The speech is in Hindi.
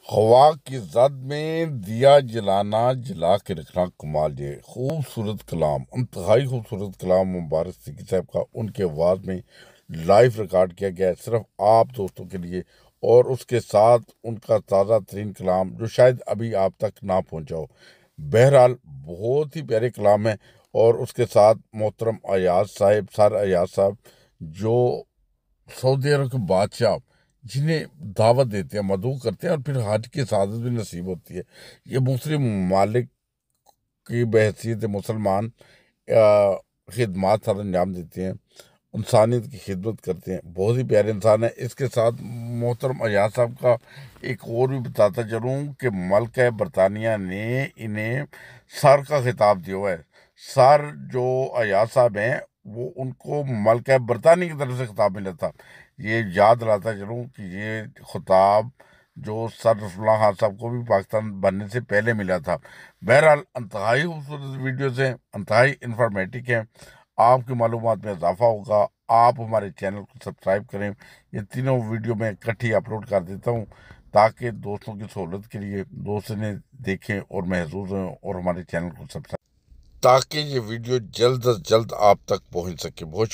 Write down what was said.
हवा की जद में दिया जलाना जला के रखना कमाल। ये खूबसूरत कलाम, इंतहाई खूबसूरत कलाम मुबारक सिद्दीकी साहब का उनके आवाज़ में लाइव रिकॉर्ड किया गया है सिर्फ आप दोस्तों के लिए। और उसके साथ उनका ताज़ा तरीन कलाम जो शायद अभी आप तक ना पहुंचा हो। बहरहाल बहुत ही प्यारे कलाम है। और उसके साथ मोहतरम अयाज साहब, सर अयाज साहब, जो सऊदी अरब के बादशाह, जिन्हें दावत देते हैं, मदऊ करते हैं और फिर हज की सआदत भी नसीब होती है। ये मुस्लिम ममालिक की बहसीत मुसलमान खिदमात सर अंजाम देते हैं, इंसानियत की खिदमत करते हैं। बहुत ही प्यारे इंसान है। इसके साथ मोहतरम अयाज साहब का एक और भी बताता चलूँ कि मल्का बरतानिया ने इन्हें सर का खिताब दिया हुआ है। सर जो अयाज साहब हैं, वो उनको मल्का बरतानिया की तरफ से खिताब मिला था। ये याद दिलाता चलूँ कि ये खिताब जो सर रसूलुल्लाह खान साहब को भी पाकिस्तान बनने से पहले मिला था। बहरहाल इंतहाई खूबसूरत वीडियोज़ हैं, इंतहाई इंफॉर्मेटिव हैं। आपकी मालूमात में इजाफा होगा। आप हमारे चैनल को सब्सक्राइब करें। ये तीनों वीडियो मैं इकट्ठी अपलोड कर देता हूँ ताकि दोस्तों की सहूलत के लिए दोस्त इन्हें देखें और महसूस हों और हमारे चैनल को सब्सक्राइब, ताकि ये वीडियो जल्द अज जल्द आप तक पहुँच सके। बहुत